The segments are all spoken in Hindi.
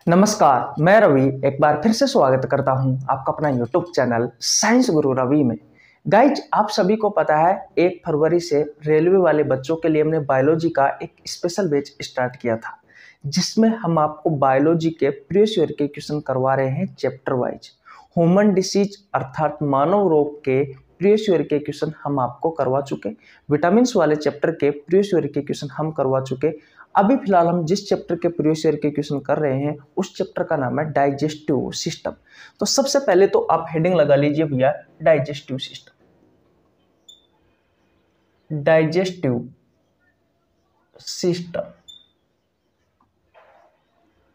नमस्कार, मैं रवि एक बार फिर से स्वागत करता हूं आपका अपना YouTube चैनल साइंस गुरु रवि में। गाइज, आप सभी को पता है 1 फरवरी से रेलवे वाले बच्चों के लिए हमने बायोलॉजी का एक स्पेशल बैच स्टार्ट किया था, जिसमें हम आपको बायोलॉजी के प्रीवियस ईयर के क्वेश्चन करवा रहे हैं चैप्टर वाइज। ह्यूमन डिसीज अर्थात मानव रोग के प्रीवियस ईयर के क्वेश्चन हम आपको करवा चुके। विटामिन वाले चैप्टर के प्रीवियस ईयर के क्वेश्चन हम करवा चुके। अभी फिलहाल हम जिस चैप्टर के प्रीवियस ईयर के क्वेश्चन कर रहे हैं उस चैप्टर का नाम है डाइजेस्टिव सिस्टम। तो सबसे पहले तो आप हेडिंग लगा लीजिए भैया, डाइजेस्टिव सिस्टम। डाइजेस्टिव सिस्टम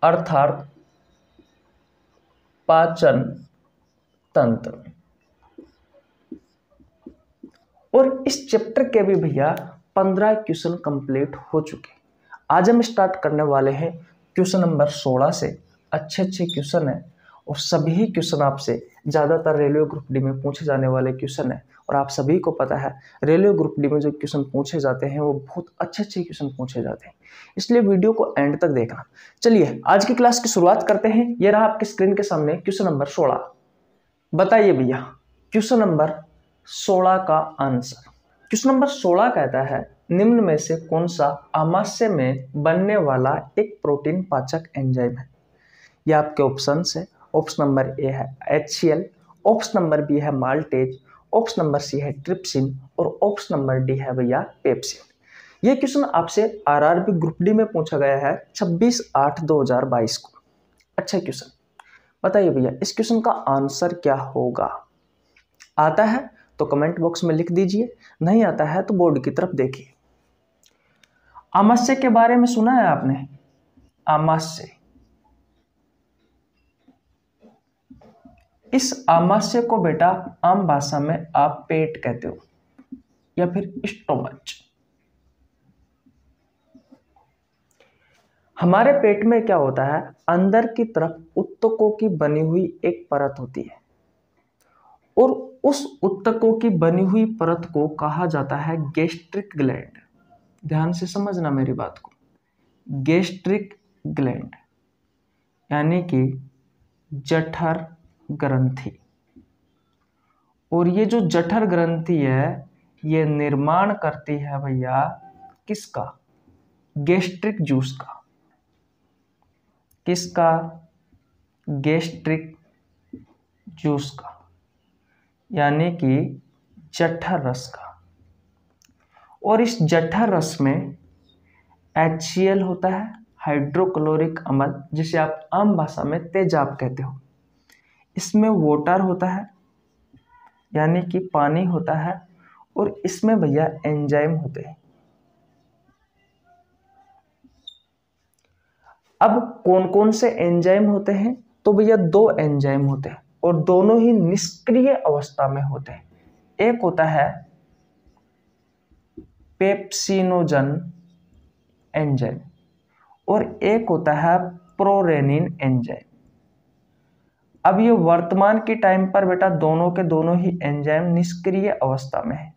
अर्थात पाचन तंत्र। और इस चैप्टर के भी भैया 15 क्वेश्चन कंप्लीट हो चुके। आज हम स्टार्ट करने वाले हैं क्वेश्चन नंबर 16 से। अच्छे क्वेश्चन है और सभी क्वेश्चन आपसे ज़्यादातर रेलवे ग्रुप डी में पूछे जाने वाले क्वेश्चन है। और आप सभी को पता है रेलवे ग्रुप डी में जो क्वेश्चन पूछे जाते हैं वो बहुत अच्छे क्वेश्चन पूछे जाते हैं, इसलिए वीडियो को एंड तक देखना। चलिए आज की क्लास की शुरुआत करते हैं। ये रहा आपके स्क्रीन के सामने क्वेश्चन नंबर 16। बताइए भैया क्वेश्चन नंबर 16 का आंसर। क्वेश्चन नंबर 16 कहता है निम्न में से कौन सा आमाशय में बनने वाला एक प्रोटीन पाचक एंजाइम है। यह आपके ऑप्शन है। ऑप्शन नंबर ए है HCl, ऑप्शन नंबर बी है माल्टेज, ऑप्शन नंबर सी है ट्रिप्सिन और ऑप्शन नंबर डी है भैया पेप्सिन। यह क्वेश्चन आपसे RRB ग्रुप डी में पूछा गया है 26/8/2022 को। अच्छा क्वेश्चन, बताइए भैया इस क्वेश्चन का आंसर क्या होगा। आता है तो कमेंट बॉक्स में लिख दीजिए, नहीं आता है तो बोर्ड की तरफ देखिए। आमाशय के बारे में सुना है आपने? आमाशय, इस आमाशय को बेटा आम भाषा में आप पेट कहते हो या फिर स्टोमच। हमारे पेट में क्या होता है, अंदर की तरफ उत्तकों की बनी हुई एक परत होती है और उस उत्तकों की बनी हुई परत को कहा जाता है गैस्ट्रिक ग्लैंड। ध्यान से समझना मेरी बात को। गैस्ट्रिक ग्लैंड यानी कि जठर ग्रंथि। और ये जो जठर ग्रंथि है ये निर्माण करती है भैया किसका? गैस्ट्रिक जूस का। किसका? गैस्ट्रिक जूस का यानी कि जठर रस का। और इस जठर रस में HCl होता है, हाइड्रोक्लोरिक अम्ल, जिसे आप आम भाषा में तेजाब कहते हो। इसमें वाटर होता है यानी कि पानी होता है और इसमें भैया एंजाइम होते हैं। अब कौन कौन से एंजाइम होते हैं? तो भैया 2 एंजाइम होते हैं और दोनों ही निष्क्रिय अवस्था में होते हैं। एक होता है पेप्सिनोजन एंजाइम और एक होता है प्रोरेनिन एंजाइम। अब ये वर्तमान के टाइम पर बेटा दोनों के दोनों ही एंजाइम निष्क्रिय अवस्था में है।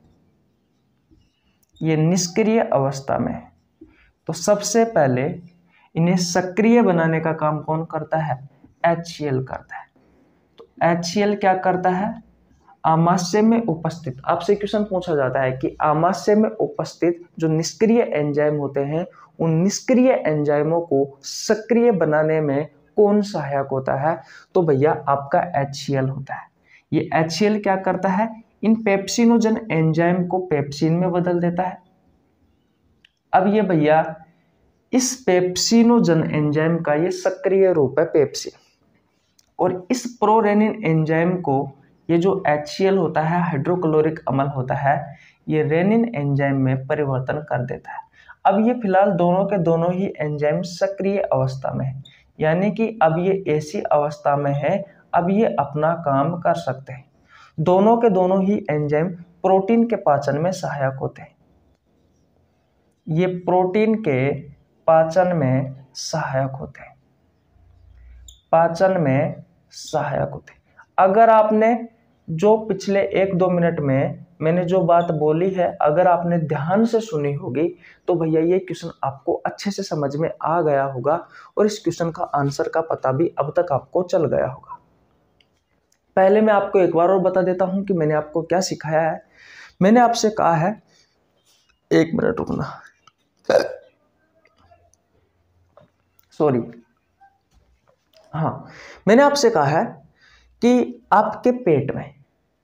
ये निष्क्रिय अवस्था में है। तो सबसे पहले इन्हें सक्रिय बनाने का काम कौन करता है? HCl करता है। तो HCl क्या करता है? आमाशय में उपस्थित, आपसे क्वेश्चन पूछा जाता है कि आमाशय में उपस्थित जो निष्क्रिय एंजाइम होते हैं उन निष्क्रिय एंजाइमों को सक्रिय बनाने में कौन सहायक होता है? तो भैया आपका HCl होता है। ये HCl क्या करता है? इन पेप्सिनोजन एंजाइम को पेप्सिन में बदल देता है। अब ये भैया इस पेप्सिनोजन एंजाइम का ये सक्रिय रूप है पेप्सिन। और इस प्रोरेनिन एंजाइम को ये जो HCl होता है, हाइड्रोक्लोरिक अम्ल होता है, ये रेनिन एंजाइम में परिवर्तन कर देता है। अब ये फिलहाल दोनों के दोनों ही एंजाइम सक्रिय अवस्था में है यानी कि अब ये ऐसी अवस्था में है अब ये अपना काम कर सकते हैं। दोनों के दोनों ही एंजाइम प्रोटीन के पाचन में सहायक होते हैं। ये प्रोटीन के पाचन में सहायक होते हैं। पाचन में सहायक होते हैं। अगर आपने जो पिछले 1-2 मिनट में मैंने जो बात बोली है अगर आपने ध्यान से सुनी होगी तो भैया ये क्वेश्चन आपको अच्छे से समझ में आ गया होगा और इस क्वेश्चन का आंसर का पता भी अब तक आपको चल गया होगा। पहले मैं आपको एक बार और बता देता हूं कि मैंने आपको क्या सिखाया है। मैंने आपसे कहा है, एक मिनट रुकना, सॉरी, हाँ, मैंने आपसे कहा है कि आपके पेट में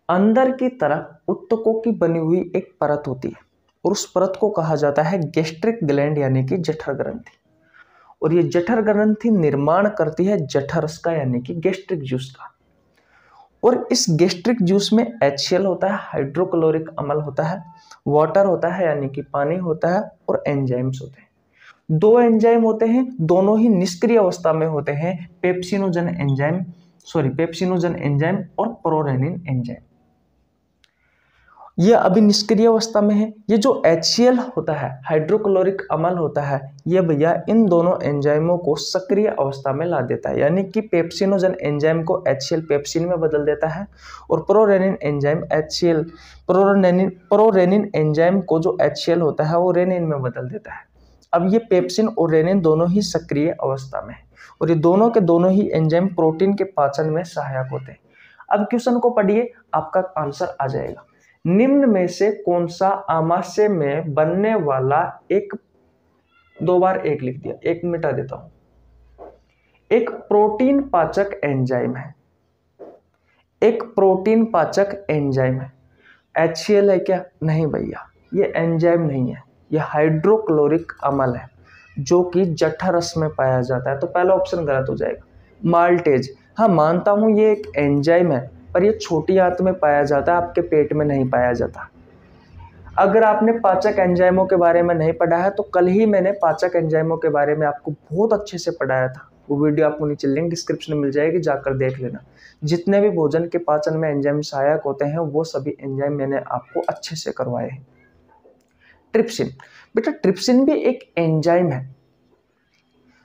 अंदर की तरफ उत्तकों की बनी हुई एक परत होती है और उस परत को कहा जाता है गैस्ट्रिक ग्लैंड यानी कि जठर ग्रंथि। और ये जठर ग्रंथि निर्माण करती है जठरस का यानी कि गैस्ट्रिक जूस का। और इस गैस्ट्रिक जूस में HCl होता है, हाइड्रोक्लोरिक अम्ल होता है, वाटर होता है यानी कि पानी होता है और एंजाइम्स होते हैं। 2 एंजाइम होते हैं, दोनों ही निष्क्रिय अवस्था में होते हैं, पेप्सिनोजन एंजाइम और प्रोरेनिन एंजाइम। ये अभी निष्क्रिय अवस्था में है। ये जो HCl होता है, हाइड्रोक्लोरिक अम्ल होता है, ये भैया इन दोनों एंजाइमों को सक्रिय अवस्था में ला देता है, यानी कि पेप्सिनोजन एंजाइम को HCl पेप्सिन में बदल देता है और प्रोरेनिन एंजाइम को जो HCl होता है वो रेनिन में बदल देता है। अब ये पेप्सिन और रेनिन दोनों ही सक्रिय अवस्था में है और ये दोनों के दोनों ही एंजाइम प्रोटीन के पाचन में सहायक होते हैं। अब क्वेश्चन को पढ़िए, आपका आंसर आ जाएगा। निम्न में से कौन सा आमाशय में बनने वाला एक, 2 बार एक लिख दिया, एक मिटा देता हूं, एक प्रोटीन पाचक एंजाइम है, एक प्रोटीन पाचक एंजाइम है। HCl है क्या? नहीं भैया, ये एंजाइम नहीं है, ये हाइड्रोक्लोरिक अम्ल है जो कि जठरस में पाया जाता है। तो पहला ऑप्शन गलत हो जाएगा। माल्टेज, हाँ मानता हूं ये एक एंजाइम है पर ये छोटी आंत में पाया जाता है, आपके पेट में नहीं पाया जाता। अगर आपने पाचक एंजाइमों के बारे में नहीं पढ़ा है तो कल ही मैंने पाचक एंजाइमों के बारे में आपको बहुत अच्छे से पढ़ाया था, वो वीडियो आपको नीचे लिंक डिस्क्रिप्शन में मिल जाएगी, जाकर देख लेना। जितने भी भोजन के पाचन में एंजाइम सहायक होते हैं वो सभी एंजाइम मैंने आपको अच्छे से करवाए हैं। ट्रिप्सिन, बेटा ट्रिप्सिन भी एक एंजाइम है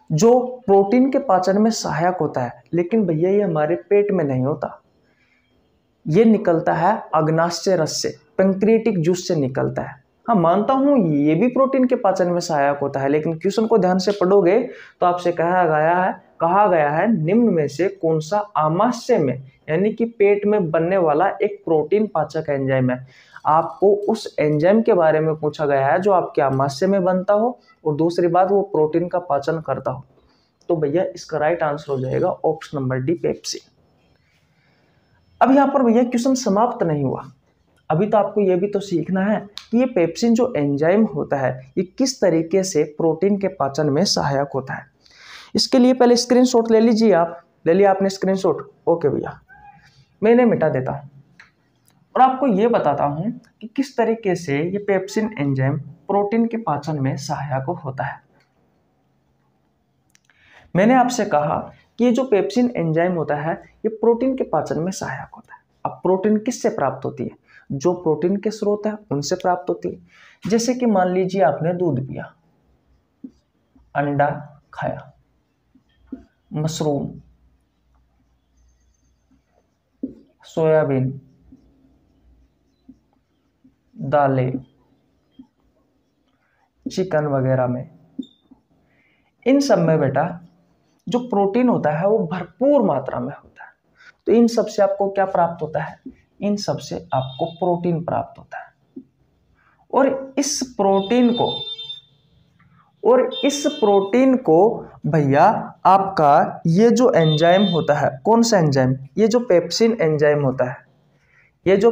जो प्रोटीन के पाचन में सहायक होता है, लेकिन भैया ये हमारे पेट में नहीं होता, ये निकलता है अग्नाशय रस से, पैंक्रियाटिक जूस से निकलता है। हाँ मानता हूं ये भी प्रोटीन के पाचन में सहायक होता है, लेकिन क्वेश्चन को ध्यान से पढ़ोगे तो आपसे कहा गया है निम्न में से कौन सा आमाशय में यानी कि पेट में बनने वाला एक प्रोटीन पाचक एंजाइम है। आपको उस एंजाइम के बारे में पूछा गया है जो आपके आमाशय में बनता हो और दूसरी बात वो प्रोटीन का पाचन करता हो। तो भैया इसका राइट आंसर हो जाएगा ऑप्शन नंबर डी, पेप्सिन। अब यहाँ पर भैया क्वेश्चन समाप्त नहीं हुआ, अभी तो आपको यह भी तो सीखना है कि ये पेप्सिन जो एंजाइम होता है ये किस तरीके से प्रोटीन के पाचन में सहायक होता है। इसके लिए पहले स्क्रीनशॉट ले लीजिए आप, ले लिया आपने स्क्रीनशॉट? ओके भैया, मैं इन्हें मिटा देता हूँ और आपको ये बताता हूँ कि किस तरीके से ये पेप्सिन एंजाइम प्रोटीन के पाचन में सहायक होता है। मैंने आपसे कहा कि ये जो पेप्सिन एंजाइम होता है ये प्रोटीन के पाचन में सहायक होता है। अब प्रोटीन किससे प्राप्त होती है? जो प्रोटीन के स्रोत है उनसे प्राप्त होती है। जैसे कि मान लीजिए आपने दूध पिया, अंडा खाया, मशरूम, सोयाबीन, दालें, चिकन वगैरह में, इन सब में बेटा जो प्रोटीन होता है वो भरपूर मात्रा में होता है। तो इन सब से आपको क्या प्राप्त होता है? इन सब से आपको प्रोटीन प्राप्त होता है। और इस प्रोटीन को भैया आपका ये जो एंजाइम होता है, कौन सा एंजाइम? ये जो पेप्सिन एंजाइम होता है, ये जो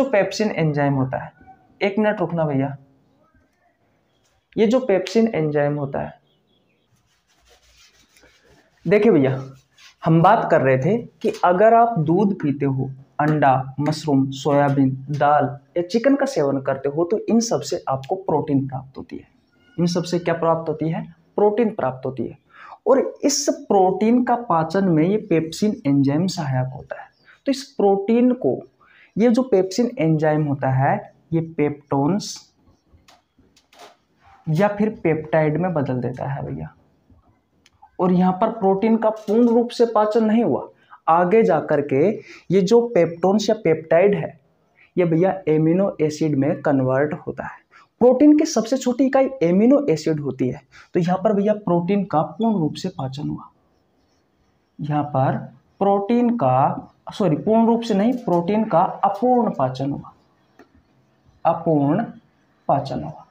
पेप्सिन एंजाइम होता है, एक मिनट रुकना भैया, ये जो पेप्सिन एंजाइम होता है, देखिए भैया हम बात कर रहे थे कि अगर आप दूध पीते हो, अंडा, मशरूम, सोयाबीन, दाल या चिकन का सेवन करते हो तो इन सब से आपको प्रोटीन प्राप्त होती है। इन सब से क्या प्राप्त होती है? प्रोटीन प्राप्त होती है। और इस प्रोटीन का पाचन में ये पेप्सिन एंजाइम सहायक होता है। तो इस प्रोटीन को ये जो पेप्सिन एंजाइम होता है ये पेप्टोन्स या फिर पेप्टाइड में बदल देता है भैया। और यहाँ पर प्रोटीन का पूर्ण रूप से पाचन नहीं हुआ, आगे जाकर के ये जो पेप्टोन्स या पेप्टाइड है ये भैया एमिनो एसिड में कन्वर्ट होता है। प्रोटीन की सबसे छोटी इकाई एमिनो एसिड होती है। तो यहाँ पर भैया प्रोटीन का पूर्ण रूप से पाचन हुआ। यहाँ पर पूर्ण रूप से नहीं, प्रोटीन का अपूर्ण पाचन हुआ, अपूर्ण पाचन हुआ।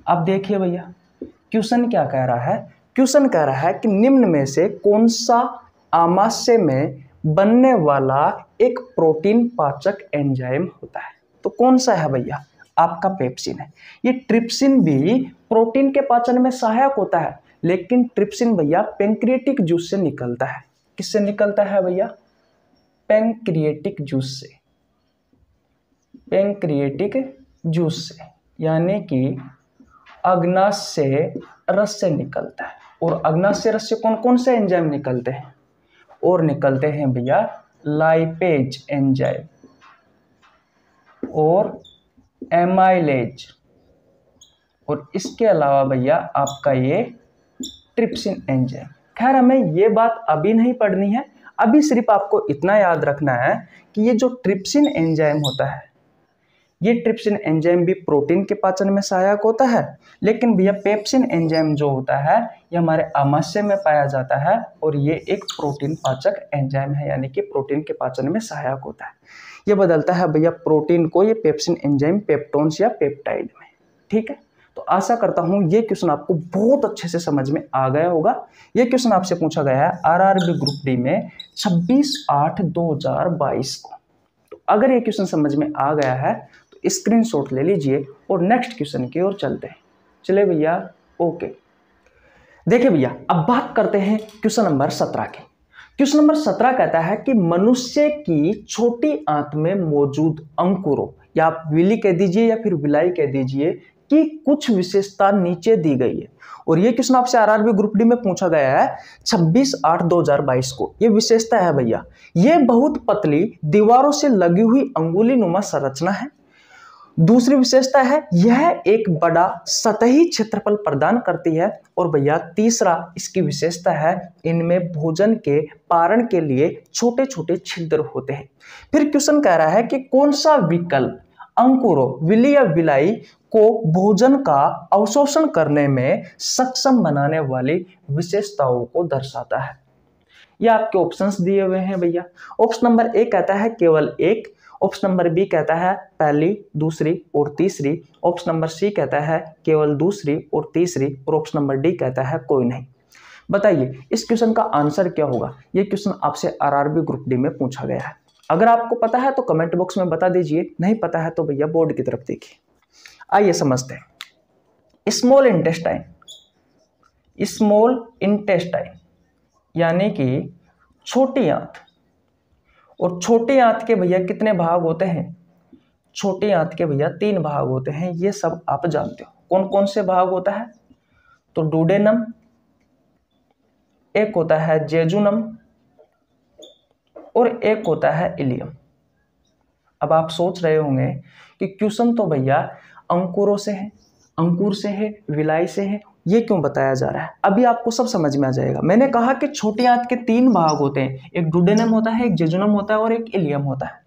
अब देखिए भैया क्वेश्चन क्या कह रहा है। क्वेश्चन कह रहा है कि निम्न में से कौन सा आमाशय में बनने वाला एक प्रोटीन पाचक एंजाइम होता है। तो कौन सा है भैया, आपका पेप्सिन है। ये ट्रिप्सिन भी प्रोटीन के पाचन में सहायक होता है, लेकिन ट्रिप्सिन भैया पैंक्रियाटिक जूस से निकलता है। किससे निकलता है भैया, पैंक्रियाटिक जूस से, पैंक्रियाटिक जूस से, यानी कि अग्नाशय रस से निकलता है। और अग्नाशय रस से कौन कौन से एंजाइम निकलते हैं, और निकलते हैं भैया लाइपेज एंजाइम और एमाइलेज, और इसके अलावा भैया आपका ये ट्रिप्सिन एंजाइम। खैर हमें ये बात अभी नहीं पढ़नी है, अभी सिर्फ आपको इतना याद रखना है कि ये जो ट्रिप्सिन एंजाइम होता है, ये ट्रिप्सिन एंजाइम भी प्रोटीन के पाचन में सहायक होता है, लेकिन भैया पेप्सिन एंजाइम जो होता है ये हमारे आमाशय में पाया जाता है, और ये एक प्रोटीन पाचक एंजाइम है, यानी कि प्रोटीन के पाचन में सहायक होता है। ये बदलता है भैया प्रोटीन को ये पेप्सिन एंजाइम पेप्टोन्स या पेप्टाइड में। ठीक है, तो आशा करता हूँ ये क्वेश्चन आपको बहुत अच्छे से समझ में आ गया होगा। ये क्वेश्चन आपसे पूछा गया है आरआरबी ग्रुप डी में 26/8/2022 को। तो अगर ये क्वेश्चन समझ में आ गया है तो स्क्रीनशॉट ले लीजिए और नेक्स्ट क्वेश्चन की ओर चलते हैं। चले भैया, ओके। देखिए भैया अब बात करते हैं क्वेश्चन नंबर 17 की। क्वेश्चन नंबर 17 कहता है कि मनुष्य की छोटी आंत में मौजूद अंकुरों, या आप विली कह दीजिए या फिर विलाई कह दीजिए, की कुछ विशेषता नीचे दी गई है। और ये क्वेश्चन आपसे आरआरबी ग्रुप डी में पूछा गया है 26/8/2022 को। ये विशेषता है भैया, ये बहुत पतली दीवारों से लगी हुई अंगुली नुमा संरचना है। दूसरी विशेषता है यह एक बड़ा सतही क्षेत्रफल प्रदान करती है। और भैया तीसरा इसकी विशेषता है इनमें भोजन के पारण के लिए छोटे छोटे छिद्र होते हैं। फिर क्वेश्चन कह रहा है कि कौन सा विकल्प अंकुरों, विली या विलाई को भोजन का अवशोषण करने में सक्षम बनाने वाली विशेषताओं को दर्शाता है। ये आपके ऑप्शंस दिए हुए हैं भैया। ऑप्शन नंबर ए कहता है केवल एक, ऑप्शन नंबर बी कहता है पहली, दूसरी और तीसरी, ऑप्शन नंबर सी कहता है केवल दूसरी और तीसरी, और ऑप्शन नंबर डी कहता है कोई नहीं। बताइए इस क्वेश्चन का आंसर क्या होगा। ये क्वेश्चन आपसे आरआरबी ग्रुप डी में पूछा गया है। अगर आपको पता है तो कमेंट बॉक्स में बता दीजिए, नहीं पता है तो भैया बोर्ड की तरफ देखिए। आइए समझते हैं। स्मॉल इंटेस्टाइन, स्मॉल इंटेस्टाइन यानी कि छोटी आंत। और छोटी आंत के भैया कितने भाग होते हैं, छोटी आंत के भैया 3 भाग होते हैं, ये सब आप जानते हो। कौन कौन से भाग होता है, तो डुडेनम, एक होता है जेजुनम, और एक होता है इलियम। अब आप सोच रहे होंगे कि क्वेश्चन तो भैया अंकुरों से है, अंकुर से है, विलाई से है, ये क्यों बताया जा रहा है। अभी आपको सब समझ में आ जाएगा। मैंने कहा कि छोटी आंत के 3 भाग होते हैं, एक डुडेनम होता है, एक जेजुनम होता है और एक इलियम होता है।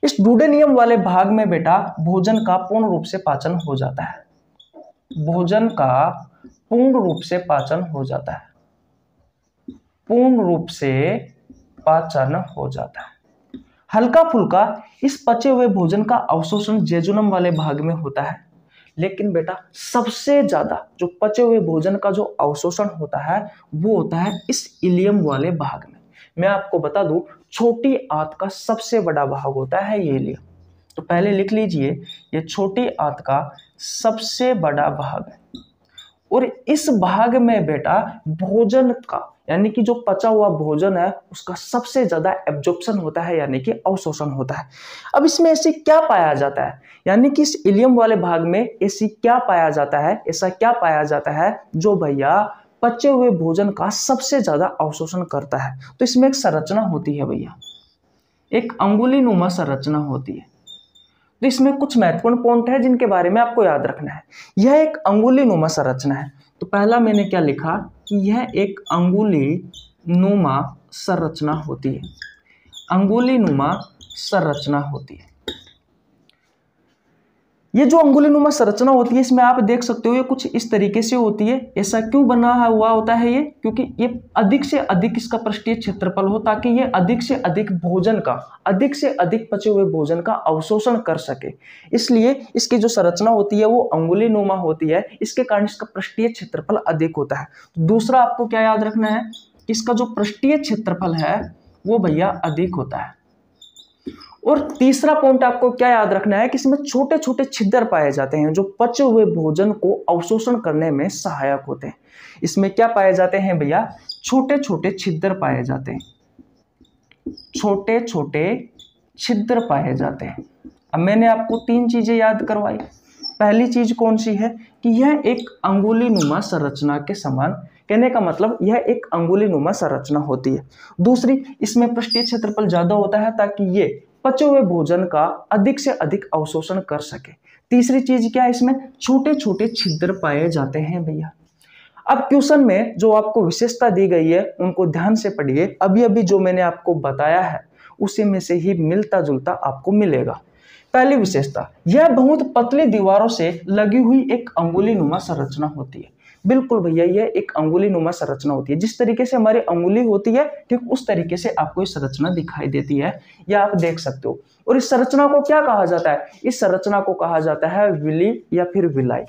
इस डुडेनियम वाले भाग में बेटा भोजन का पूर्ण रूप से पाचन हो जाता है, भोजन का पूर्ण रूप से पाचन हो जाता है, पूर्ण रूप से पाचन हो जाता है। हल्का फुल्का इस पचे हुए भोजन का अवशोषण जेजुनम वाले भाग में होता है, लेकिन बेटा सबसे ज्यादा जो पचे हुए भोजन का जो अवशोषण होता है वो होता है इस इलियम वाले भाग में। मैं आपको बता दूं छोटी आंत का सबसे बड़ा भाग होता है ये इलियम। तो पहले लिख लीजिए ये छोटी आंत का सबसे बड़ा भाग है, और इस भाग में बेटा भोजन का यानी कि जो पचा हुआ भोजन है उसका सबसे ज्यादा एब्जॉर्प्शन होता है, यानी कि अवशोषण होता है। अब इसमें ऐसे क्या पाया जाता है, यानी कि इस इलियम वाले भाग में ऐसी क्या पाया जाता है, ऐसा क्या पाया जाता है जो भैया पचे हुए भोजन का सबसे ज्यादा अवशोषण करता है। तो इसमें एक संरचना होती है भैया, एक अंगुली नुमा संरचना होती है। तो इसमें कुछ महत्वपूर्ण पॉइंट है जिनके बारे में आपको याद रखना है। यह एक अंगुली नुमा संरचना है। तो पहला मैंने क्या लिखा कि यह एक अंगुली नुमा संरचना होती है। अंगुलीनुमा संरचना होती है। ये जो अंगुलीनुमा संरचना होती है इसमें आप देख सकते हो ये कुछ इस तरीके से होती है। ऐसा क्यों बना हुआ होता है ये? क्योंकि ये अधिक से अधिक इसका पृष्ठीय क्षेत्रफल हो ताकि ये अधिक से अधिक भोजन का, अधिक से अधिक पचे हुए भोजन का अवशोषण कर सके। इसलिए इसकी जो संरचना होती है वो अंगुलीनुमा होती है, इसके कारण इसका पृष्ठीय क्षेत्रफल अधिक होता है। दूसरा आपको क्या याद रखना है, इसका जो पृष्ठीय क्षेत्रफल है वो भैया अधिक होता है। और तीसरा पॉइंट आपको क्या याद रखना है कि इसमें छोटे छोटे छिद्र पाए जाते हैं जो पचे हुए भोजन को अवशोषण करने में सहायक होते हैं। इसमें क्या पाए जाते हैं भैया? छोटे छोटे छिद्र पाए जाते हैं, छोटे छोटे छिद्र पाए जाते हैं। अब मैंने आपको 3 चीजें याद करवाई। पहली चीज कौन सी है कि यह एक अंगुलीनुमा संरचना के समान, कहने का मतलब यह एक अंगुलीनुमा संरचना होती है। दूसरी, इसमें पृष्ठीय क्षेत्रफल ज्यादा होता है ताकि ये पचे हुए भोजन का अधिक से अधिक अवशोषण कर सके। तीसरी चीज क्या है, इसमें छोटे छोटे छिद्र पाए जाते हैं भैया। अब क्वेश्चन में जो आपको विशेषता दी गई है उनको ध्यान से पढ़िए। अभी अभी जो मैंने आपको बताया है उसी में से ही मिलता जुलता आपको मिलेगा। पहली विशेषता, यह बहुत पतली दीवारों से लगी हुई एक अंगुलीनुमा संरचना होती है। बिल्कुल भैया, यह एक अंगुलीनुमा संरचना होती है। जिस तरीके से हमारी अंगुली होती है ठीक उस तरीके से आपको इस संरचना दिखाई देती है, यह आप देख सकते हो। और इस संरचना को क्या कहा जाता है? इस संरचना को कहा जाता है विली या फिर विलाई।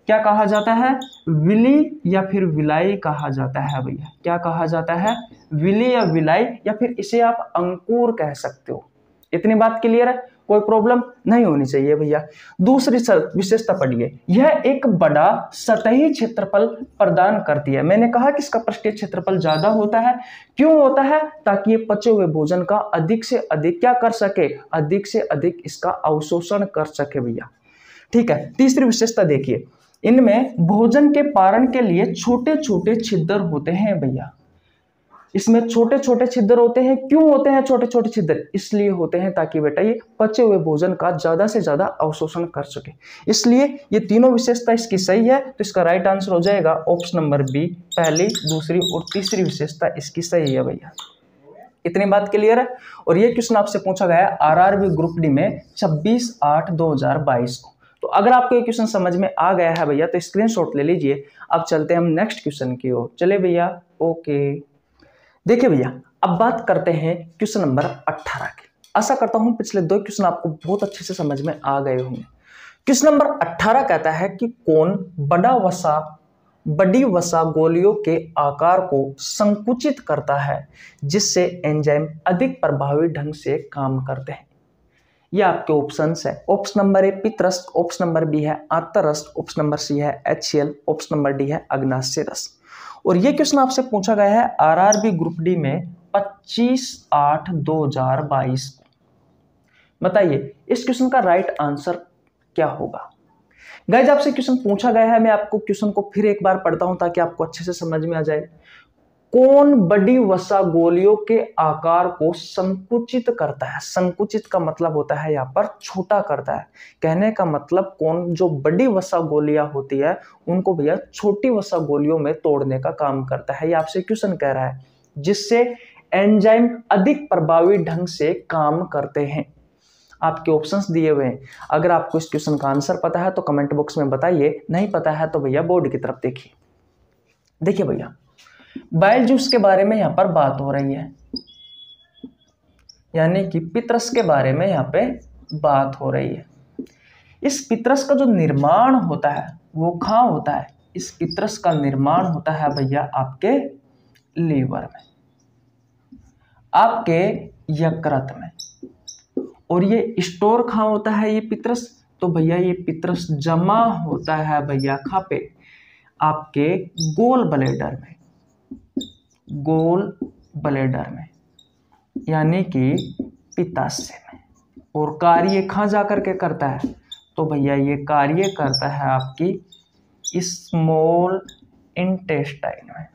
क्या कहा जाता है? विली या फिर विलाई कहा जाता है भैया। क्या कहा जाता है? विली या विलाई, या फिर इसे आप अंकुर कह सकते हो। इतनी बात क्लियर है, कोई प्रॉब्लम नहीं होनी चाहिए भैया। दूसरी विशेषता पढ़िए, यह एक बड़ा सतही क्षेत्रफल प्रदान करती है। मैंने कहा कि इसका पृष्ठीय क्षेत्रफल ज्यादा होता है। क्यों होता है? ताकि ये पचे हुए भोजन का अधिक से अधिक क्या कर सके, अधिक से अधिक इसका अवशोषण कर सके भैया। ठीक है, तीसरी विशेषता देखिए, इनमें भोजन के पारण के लिए छोटे छोटे छिद्र होते हैं भैया। इसमें छोटे छोटे छिद्र होते हैं। क्यों होते हैं छोटे छोटे छिद्र? इसलिए होते हैं ताकि बेटा ये पचे हुए भोजन का ज्यादा से ज्यादा अवशोषण कर सके। इसलिए ये तीनों विशेषता इसकी सही है, तो इसका राइट आंसर हो जाएगा ऑप्शन नंबर बी। पहली, दूसरी और तीसरी विशेषता इसकी सही है भैया। इतनी बात क्लियर है। और ये क्वेश्चन आपसे पूछा गया है आरआरबी ग्रुप डी में 26/8/2022 को। तो अगर आपको ये क्वेश्चन समझ में आ गया है भैया तो स्क्रीनशॉट ले लीजिए। अब चलते हैं हम नेक्स्ट क्वेश्चन की ओर। चले भैया, ओके। देखिए भैया, अब बात करते हैं क्वेश्चन नंबर 18 की। आशा करता हूं पिछले 2 क्वेश्चन आपको बहुत अच्छे से समझ में आ गए होंगे। क्वेश्चन नंबर 18 कहता है कि कौन बड़ी वसा गोलियों के आकार को संकुचित करता है जिससे एंजाइम अधिक प्रभावी ढंग से काम करते हैं। ये आपके ऑप्शंस है। ऑप्शन नंबर ए पित्तरस, ऑप्शन नंबर बी है आंतररस, ऑप्शन नंबर सी है HCl, ऑप्शन नंबर डी है अग्नाशय रस। और ये क्वेश्चन आपसे पूछा गया है आरआरबी ग्रुप डी में 25/8/2022 को। बताइए इस क्वेश्चन का राइट आंसर क्या होगा? गाइस, आपसे क्वेश्चन पूछा गया है, मैं आपको क्वेश्चन को फिर एक बार पढ़ता हूं ताकि आपको अच्छे से समझ में आ जाए। कौन बड़ी वसा गोलियों के आकार को संकुचित करता है? संकुचित का मतलब होता है यहाँ पर छोटा करता है। कहने का मतलब कौन जो बड़ी वसा गोलियां होती है उनको भैया छोटी वसा गोलियों में तोड़ने का काम करता है। ये आपसे क्वेश्चन कह रहा है जिससे एंजाइम अधिक प्रभावी ढंग से काम करते हैं। आपके ऑप्शंस दिए हुए हैं। अगर आपको इस क्वेश्चन का आंसर पता है तो कमेंट बॉक्स में बताइए, नहीं पता है तो भैया बोर्ड की तरफ देखिए। देखिए भैया, बाइल जूस के बारे में यहाँ पर बात हो रही है, यानी कि पित्तरस के बारे में यहाँ पे बात हो रही है। इस पित्तरस का जो निर्माण होता है वो कहाँ होता है? इस पित्तरस का निर्माण होता है भैया आपके लीवर में, आपके यकृत में। और ये स्टोर कहाँ होता है ये पित्तरस? तो भैया ये पित्तरस जमा होता है भैया कहाँ पे? आपके गोल ब्लैडर में, गोल ब्लैडर में, यानी कि पित्ताशय में। और कार्य कहाँ जाकर के करता है? तो भैया ये कार्य करता है आपकी स्मॉल इंटेस्टाइन में।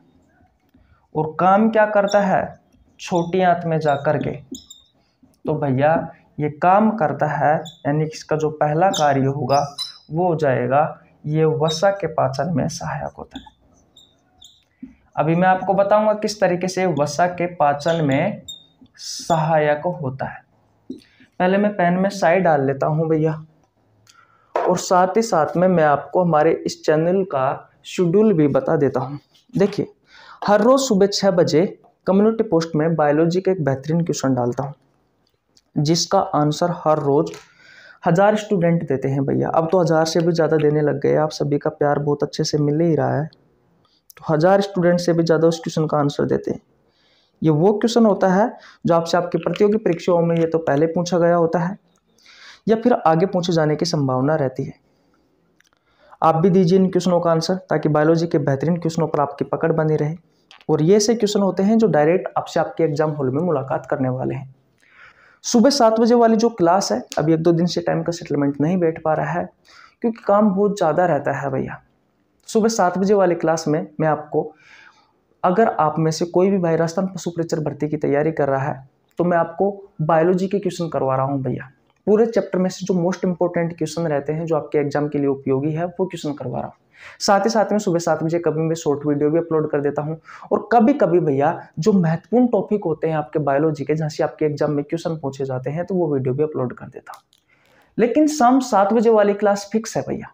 और काम क्या करता है? छोटी आंत में जाकर के। तो भैया ये काम करता है, यानी इसका जो पहला कार्य होगा वो हो जाएगा ये वसा के पाचन में सहायक होता है। अभी मैं आपको बताऊंगा किस तरीके से वसा के पाचन में सहायक होता है। पहले मैं पेन में साई डाल लेता हूं भैया, और साथ ही साथ में मैं आपको हमारे इस चैनल का शेड्यूल भी बता देता हूं। देखिए, हर रोज सुबह 6 बजे कम्युनिटी पोस्ट में बायोलॉजी का एक बेहतरीन क्वेश्चन डालता हूं, जिसका आंसर हर रोज 1000 स्टूडेंट देते हैं भैया। अब तो 1000 से भी ज़्यादा देने लग गए, आप सभी का प्यार बहुत अच्छे से मिल ही रहा है। तो 1000 स्टूडेंट से भी ज़्यादा उस क्वेश्चन का आंसर देते हैं। ये वो क्वेश्चन होता है जो आपसे आपकी प्रतियोगी परीक्षाओं में ये तो पहले पूछा गया होता है या फिर आगे पूछे जाने की संभावना रहती है। आप भी दीजिए इन क्वेश्चनों का आंसर, ताकि बायोलॉजी के बेहतरीन क्वेश्चनों पर आपकी पकड़ बनी रहे। और ये ऐसे क्वेश्चन होते हैं जो डायरेक्ट आपसे आपके एग्जाम हॉल में मुलाकात करने वाले हैं। सुबह 7 बजे वाली जो क्लास है, अभी 1-2 दिन से टाइम का सेटलमेंट नहीं बैठ पा रहा है क्योंकि काम बहुत ज़्यादा रहता है भैया। सुबह 7 बजे वाली क्लास में मैं आपको, अगर आप में से कोई भी भाई राजस्थान पशु परिचर भर्ती की तैयारी कर रहा है, तो मैं आपको बायोलॉजी के क्वेश्चन करवा रहा हूँ भैया। पूरे चैप्टर में से जो मोस्ट इंपॉर्टेंट क्वेश्चन रहते हैं, जो आपके एग्जाम के लिए उपयोगी है, वो क्वेश्चन करवा रहा हूँ। साथ ही साथ में सुबह 7 बजे कभी मैं शॉर्ट वीडियो भी अपलोड कर देता हूँ, और कभी कभी भैया जो महत्वपूर्ण टॉपिक होते हैं आपके बायोलॉजी के, जहाँ से आपके एग्जाम में क्वेश्चन पूछे जाते हैं, तो वो वीडियो भी अपलोड कर देता हूँ। लेकिन शाम 7 बजे वाली क्लास फिक्स है भैया।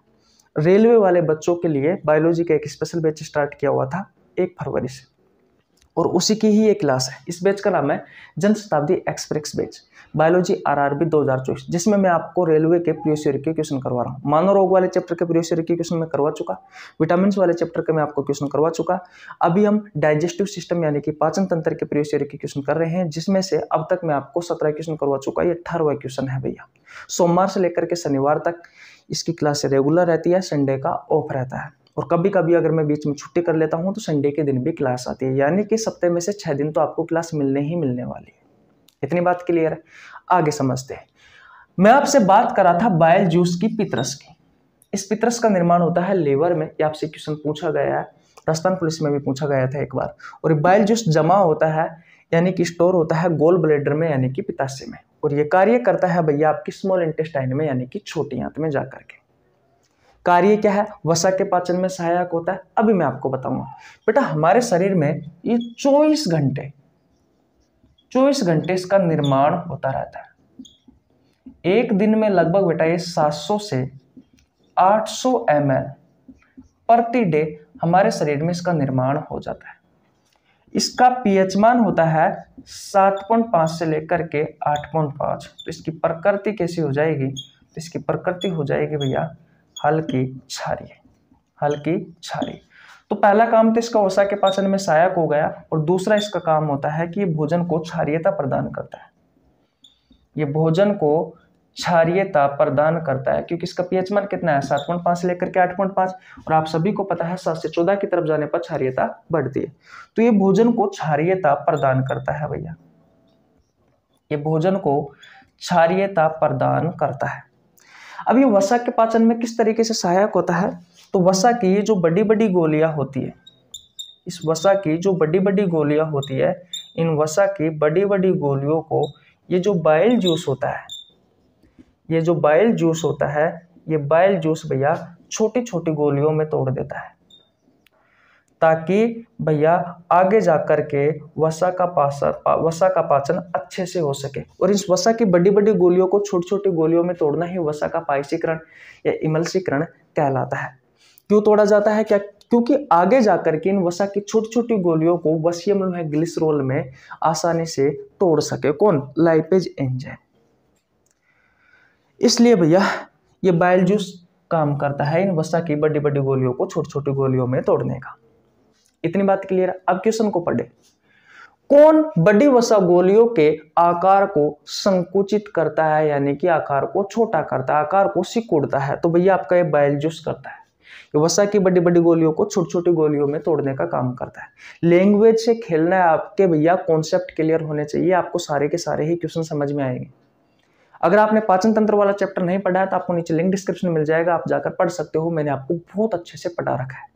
रेलवे वाले बच्चों के लिए बायोलॉजी का एक स्पेशल बैच स्टार्ट किया हुआ था 1 फरवरी से, और उसी की ही एक क्लास है। इस बैच का नाम है Jan Shatabdi express batch biology RRB 2024, जिसमें मैं आपको रेलवे के प्रीवियस ईयर के क्वेश्चन करवा रहा हूँ। मानव रोग वाले चैप्टर के प्रीवियस ईयर के क्वेश्चन मैं करवा चुका, विटामिन वाले चैप्टर के मैं आपको क्वेश्चन करवा चुका। अभी हम डाइजेस्टिव सिस्टम यानी कि पाचन तंत्र के प्रीवियस ईयर के क्वेश्चन कर रहे हैं, जिसमें से अब तक मैं आपको 17 क्वेश्चन करवा चुका। ये 18वां क्वेश्चन है भैया। सोमवार से लेकर के शनिवार तक इसकी क्लास रेगुलर रहती है, संडे का ऑफ रहता है। और कभी कभी अगर मैं बीच में छुट्टी कर लेता हूं तो संडे के दिन भी क्लास आती है, यानी कि सप्ताह में से 6 दिन तो आपको क्लास मिलने ही मिलने वाली है। इतनी बात क्लियर है? आगे समझते हैं। मैं आपसे बात कर रहा था बाइल जूस की पित्रस की। इस पित्रस का निर्माण होता है लीवर में। ये आपसे क्वेश्चन पूछा गया है, राजस्थान पुलिस में भी पूछा गया था एक बार। और बाइल जूस जमा होता है यानी कि स्टोर होता है गोल ब्लैडर में यानी कि पित्ताशय में, और ये कार्य करता है भैया आपकी स्मॉल इंटेस्टाइन में यानी कि छोटी आंत में जाकर के। कार्य क्या है? वसा के पाचन में सहायक होता है। अभी मैं आपको बताऊंगा बेटा। हमारे शरीर में ये 24 घंटे इसका निर्माण होता रहता है। एक दिन में लगभग बेटा ये 700 से 800 ml प्रति डे हमारे शरीर में इसका निर्माण हो जाता है। इसका पीएच मान होता है 7.5 से लेकर के 8.5। तो इसकी प्रकृति कैसी हो जाएगी? तो इसकी प्रकृति हो जाएगी भैया हल्की क्षारीय। तो पहला काम तो इसका वसा के पाचन में सहायक हो गया, और दूसरा इसका काम होता है कि ये भोजन को क्षारीयता प्रदान करता है। ये भोजन को क्षारीयता प्रदान करता है क्योंकि इसका पीएच मान कितना है? 7.5 से लेकर के 8.5, और आप सभी को पता है 7 से 14 की तरफ जाने पर क्षारीयता बढ़ती है। तो ये भोजन को क्षारीयता प्रदान करता है भैया। ये भोजन को क्षारीयता प्रदान करता है। अब ये वसा के पाचन में किस तरीके से सहायक होता है? तो वसा की ये जो बड़ी बड़ी गोलियां होती है, इस वसा की जो बड़ी बड़ी गोलियां होती है, इन वसा की बड़ी बड़ी गोलियों को ये जो बाइल जूस होता है, ये बाइल जूस भैया छोटी छोटी गोलियों में तोड़ देता है, ताकि भैया आगे जाकर के वसा का पाचन अच्छे से हो सके। और इस वसा की बड़ी बड़ी गोलियों को छोटी छोटी गोलियों में तोड़ना ही वसा का पायसीकरण या इमल्सीकरण कहलाता है। क्यों तोड़ा जाता है? क्या? क्योंकि आगे जाकर के इन वसा की छोटी छोटी गोलियों को वसीय अम्ल ग्लिसरॉल में आसानी से तोड़ सके। कौन? Lipase enzyme. इसलिए भैया ये बाइल जूस काम करता है इन वसा की बड़ी बड़ी गोलियों को छोटी छोटी गोलियों में तोड़ने का। इतनी बात क्लियर है? अब क्वेश्चन को पढ़े। कौन बड़ी वसा गोलियों के आकार को संकुचित करता है यानी कि आकार को छोटा करता है, आकार को सिकुड़ता है? तो भैया आपका ये बाइल जूस करता है। ये वसा की बड़ी बड़ी गोलियों को छोटी छोटी गोलियों में तोड़ने का काम करता है। लैंग्वेज से खेलना है आपके भैया, कॉन्सेप्ट क्लियर होने चाहिए, आपको सारे के सारे ही क्वेश्चन समझ में आएंगे। अगर आपने पाचन तंत्र वाला चैप्टर नहीं पढ़ा है तो आपको नीचे लिंक डिस्क्रिप्शन में मिल जाएगा, आप जाकर पढ़ सकते हो। मैंने आपको बहुत अच्छे से पढ़ा रखा है।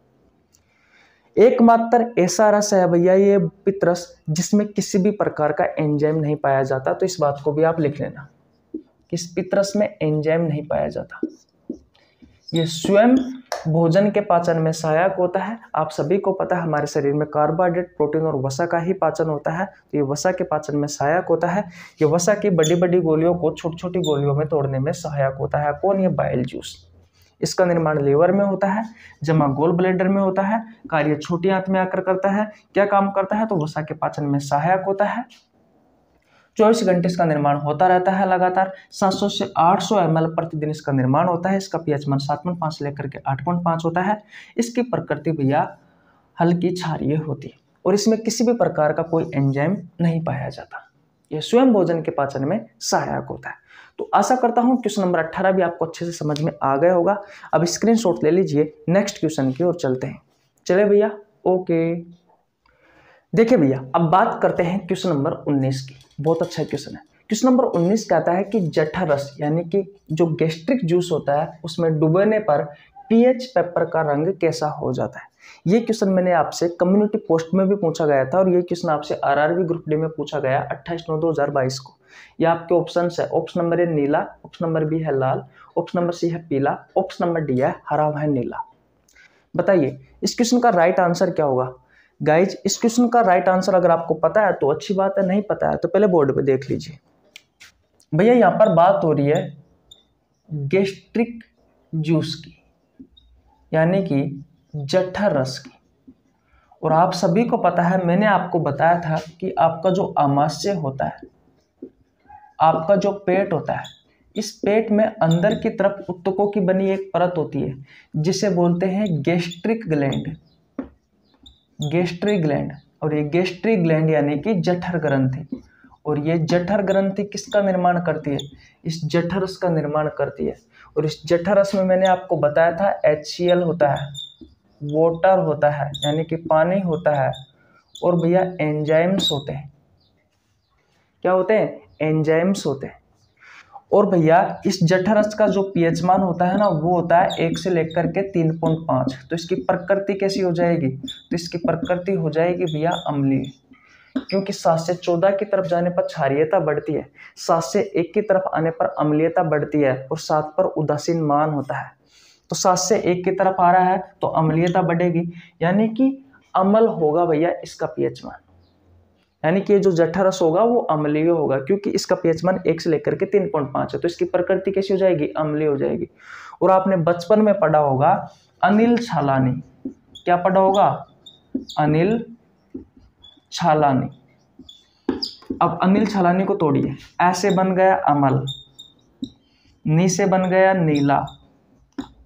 एकमात्र ऐसा रस है भैया ये पित्तरस जिसमें किसी भी प्रकार का एंजाइम नहीं पाया जाता। तो इस बात को भी आप लिख लेना कि इस पित्तरस में एंजाइम नहीं पाया जाता। ये स्वयं भोजन के पाचन में सहायक होता है। आप सभी को पता है हमारे शरीर में कार्बोहाइड्रेट, प्रोटीन और वसा का ही पाचन होता है, तो ये वसा के पाचन में सहायक होता है। ये वसा की बड़ी बड़ी गोलियों को छोटी छोटी गोलियों में तोड़ने में सहायक होता है। कौन? ये बाइल जूस। इसका निर्माण लीवर में होता है, जमा गोल ब्लैडर में होता है, कार्य छोटी आंत में आकर करता है। क्या काम करता है? तो वसा के पाचन में सहायक होता है। 24 घंटे इसका निर्माण होता रहता है लगातार। 700 से 800 ml प्रतिदिन इसका निर्माण होता है। इसका पीएच मान 7.5 से लेकर के 8.5 होता है। इसकी प्रकृति भैया हल्की क्षारीय होती है और इसमें किसी भी प्रकार का कोई एंजाइम नहीं पाया जाता। यह स्वयं भोजन के पाचन में सहायक होता है। तो आशा करता हूं क्वेश्चन नंबर 18 भी आपको अच्छे से समझ में आ गया होगा। अब स्क्रीनशॉट ले लीजिए, नेक्स्ट क्वेश्चन की ओर चलते हैं। चले भैया, ओके। देखिए भैया, अब बात करते हैं क्वेश्चन नंबर 19 की। बहुत अच्छा क्वेश्चन है। क्वेश्चन नंबर 19 कहता है कि जठर रस यानी कि जो गैस्ट्रिक जूस होता है उसमें डुबोने पर पीएच पेपर का रंग कैसा हो जाता है। ये क्वेश्चन मैंने आपसे कम्युनिटी पोस्ट में भी पूछा गया था और ये क्वेश्चन आपसे आरआरबी ग्रुप डी में पूछा गया 28/9/2022 को। ये आपके ऑप्शन है। ऑप्शन नंबर ए नीला, ऑप्शन नंबर बी है लाल, ऑप्शन नंबर सी है पीला, ऑप्शन नंबर डी है हरा व नीला। बताइए इस क्वेश्चन का राइट आंसर क्या होगा। गाइज, इस क्वेश्चन का राइट आंसर अगर आपको पता है तो अच्छी बात है, नहीं पता है तो पहले बोर्ड पे देख लीजिए। भैया यहाँ पर बात हो रही है गैस्ट्रिक जूस की, यानी कि जठर रस की। और आप सभी को पता है, मैंने आपको बताया था कि आपका जो आमाशय होता है, आपका जो पेट होता है, इस पेट में अंदर की तरफ उत्तकों की बनी एक परत होती है जिसे बोलते हैं गैस्ट्रिक ग्लैंड। गैस्ट्रिक ग्लैंड, और ये गैस्ट्रिक ग्लैंड यानी कि जठर ग्रंथि। और ये जठर ग्रंथि किसका निर्माण करती है? इस जठर रस का निर्माण करती है। और इस जठर रस में मैंने आपको बताया था HCl होता है, वाटर होता है यानी कि पानी होता है, और भैया एंजाइम्स होते हैं। क्या होते हैं? एंजाइम्स होते हैं। और भैया इस जठर रस का जो पीएच मान होता है ना, वो होता है 1 से लेकर के 3.5। तो इसकी प्रकृति कैसी हो जाएगी? तो इसकी प्रकृति हो जाएगी भैया अम्लीय, क्योंकि 7 से 14 की तरफ जाने पर क्षारीयता बढ़ती है, 7 से 1 की तरफ आने पर अम्लीयता बढ़ती है, और 7 पर उदासीन मान होता है। तो 7 से 1 की तरफ आ रहा है तो अम्लीयता बढ़ेगी, यानी कि अम्ल होगा भैया इसका पीएच मान, यानी कि जो जठर रस होगा वो अम्लीय होगा, क्योंकि इसका पीएच मान 1 से लेकर के 3.5 है। तो इसकी प्रकृति कैसी हो जाएगी? अम्लीय हो जाएगी। और आपने बचपन में पढ़ा होगा अनिल छालानी। क्या पढ़ा होगा? अनिल छालानी। अब अनिल छालानी को तोड़िए। ऐसे बन गया अमल, नी से बन गया नीला,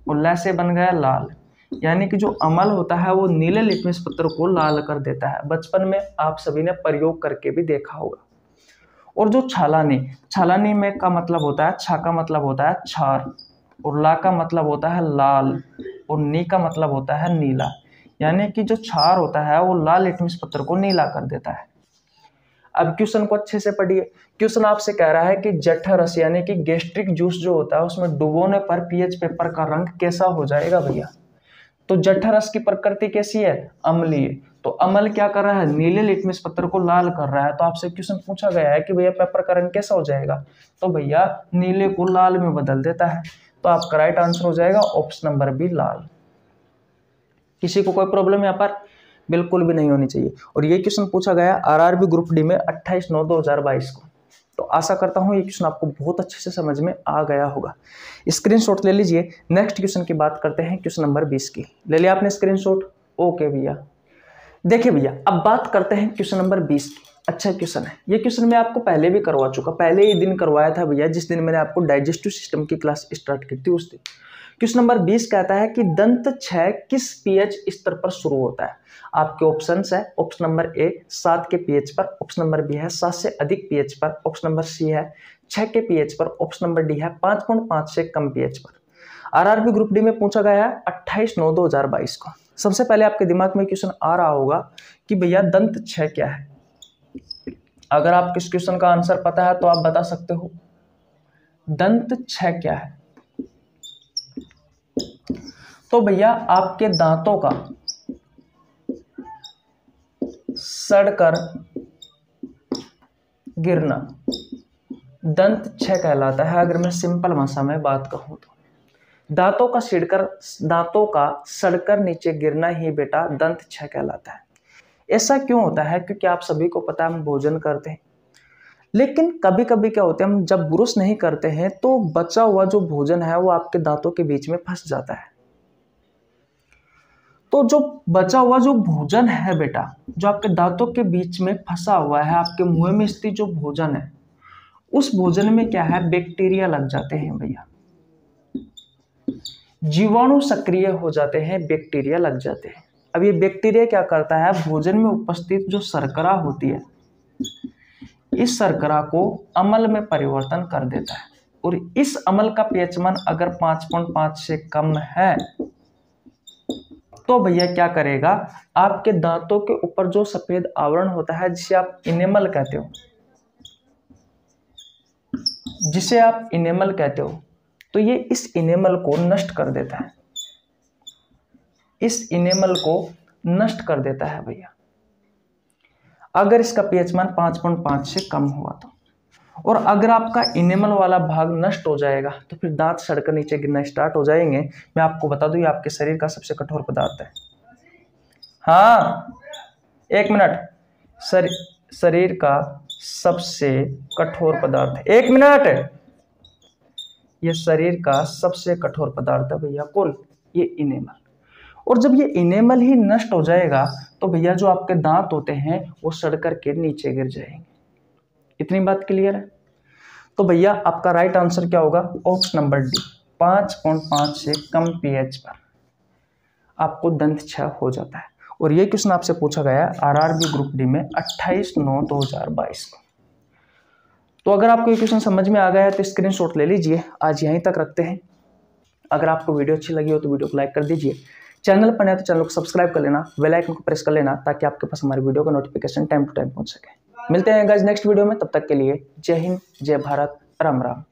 और ला से बन गया लाल। यानी कि जो अमल होता है वो नीले लिटमस पत्र को लाल कर देता है। बचपन में आप सभी ने प्रयोग करके भी देखा होगा। और जो छालानी, छालानी में का मतलब होता है, छा का मतलब होता है क्षार, और ला का मतलब होता है लाल, और नी का मतलब होता है नीला। यानी कि जो क्षार होता है वो लाल लिटमस पत्र को नीला कर देता है। अब क्वेश्चन को अच्छे से पढ़िए। क्वेश्चन आपसे कह रहा है कि जठर रस यानी कि गैस्ट्रिक जूस जो होता है उसमें डुबोने पर पीएच पेपर का रंग कैसा हो जाएगा भैया। तो जठर रस की प्रकृति कैसी है? अम्लीय। तो अमल क्या कर रहा है? नीले लिटमस पत्र को लाल कर रहा है। तो आपसे क्वेश्चन पूछा गया है कि भैया पेपर का रंग कैसा हो जाएगा, तो भैया नीले को लाल में बदल देता है। तो आपका राइट आंसर हो जाएगा ऑप्शन नंबर बी, लाल। किसी को कोई प्रॉब्लम यहाँ पर? बिल्कुल भी नहीं होनी चाहिए। और ये क्वेश्चन पूछा गया आरआरबी ग्रुप डी में 28/9/2022 को। तो आशा करता हूँ ये क्वेश्चन आपको बहुत अच्छे से समझ में आ गया होगा। स्क्रीनशॉट ले लीजिए। नेक्स्ट क्वेश्चन की बात करते हैं, क्वेश्चन नंबर 20 की। ले लिया आपने स्क्रीनशॉट? ओके भैया। देखिए भैया, अब बात करते हैं क्वेश्चन नंबर 20 की। अच्छा क्वेश्चन है ये। क्वेश्चन मैं आपको पहले भी करवा चुका, पहले ही दिन करवाया था भैया, जिस दिन मैंने आपको डाइजेस्टिव सिस्टम की क्लास स्टार्ट की थी उस दिन। क्वेश्चन नंबर 20 कहता है कि दंत क्षय किस पीएच स्तर पर शुरू होता है। आपके ऑप्शंस है, ऑप्शन नंबर ए 7 के पीएच पर, ऑप्शन नंबर बी है 7 से अधिक पीएच पर, ऑप्शन नंबर सी है 6 के पीएच पर, ऑप्शन नंबर डी है 5.5 से कम पीएच पर। आरआरबी ग्रुप डी में पूछा गया है 28/9/2022 को। सबसे पहले आपके दिमाग में क्वेश्चन आ रहा होगा कि भैया दंत क्षय क्या है। अगर आपको इस क्वेश्चन का आंसर पता है तो आप बता सकते हो दंत क्षय क्या है। तो भैया आपके दांतों का सड़कर गिरना दंत क्षय कहलाता है, अगर मैं सिंपल भाषा में बात कहूं तो। दांतों का सड़कर नीचे गिरना ही बेटा दंत क्षय कहलाता है। ऐसा क्यों होता है? क्योंकि आप सभी को पता है हम भोजन करते हैं, लेकिन कभी कभी क्या होता है, हम जब ब्रश नहीं करते हैं तो बचा हुआ जो भोजन है वो आपके दांतों के बीच में फंस जाता है। तो जो बचा हुआ जो भोजन है बेटा, जो आपके दांतों के बीच में फंसा हुआ है, आपके मुंह में स्थित जो भोजन है, उस भोजन में क्या है, बैक्टीरिया लग जाते हैं भैया, जीवाणु सक्रिय हो जाते हैं, बैक्टीरिया लग जाते हैं। अब ये बैक्टीरिया क्या करता है, भोजन में उपस्थित जो शर्करा होती है, इस शर्करा को अम्ल में परिवर्तन कर देता है, और इस अम्ल का पीएच मान अगर 5.5 से कम है तो भैया क्या करेगा, आपके दांतों के ऊपर जो सफेद आवरण होता है जिसे आप इनेमल कहते हो, तो ये इस इनेमल को नष्ट कर देता है, भैया, अगर इसका पीएच मान 5.5 से कम हुआ तो। और अगर आपका इनेमल वाला भाग नष्ट हो जाएगा तो फिर दांत सड़कर नीचे गिरना स्टार्ट हो जाएंगे। मैं आपको बता दूं ये आपके शरीर का सबसे कठोर पदार्थ है। हाँ, 1 मिनट, शरीर का सबसे कठोर पदार्थ, 1 मिनट, ये शरीर का सबसे कठोर पदार्थ है भैया कुल, ये इनेमल। और जब ये इनेमल ही नष्ट हो जाएगा तो भैया जो आपके दांत होते हैं वो सड़कर के नीचे गिर जाएंगे। इतनी बात क्लियर है? तो भैया आपका राइट आंसर क्या होगा, ऑप्शन नंबर डी, 5.5 से कम पीएच पर आपको दंत क्षय हो जाता है। और ये क्वेश्चन आपसे पूछा गया है आरआरबी ग्रुप डी में 28/9/2022 को। तो अगर आपको ये क्वेश्चन समझ में आ गया है तो स्क्रीनशॉट ले लीजिए। आज यहीं तक रखते हैं। अगर आपको वीडियो अच्छी लगी हो तो वीडियो को लाइक कर दीजिए, चैनल पर नया तो चैनल को सब्सक्राइब कर लेना, बेल आइकन को प्रेस कर लेना ताकि आपके पास हमारी वीडियो का नोटिफिकेशन टाइम टू टाइम पहुंच सके। मिलते हैं गाइस नेक्स्ट वीडियो में, तब तक के लिए जय हिंद, जय भारत, राम राम।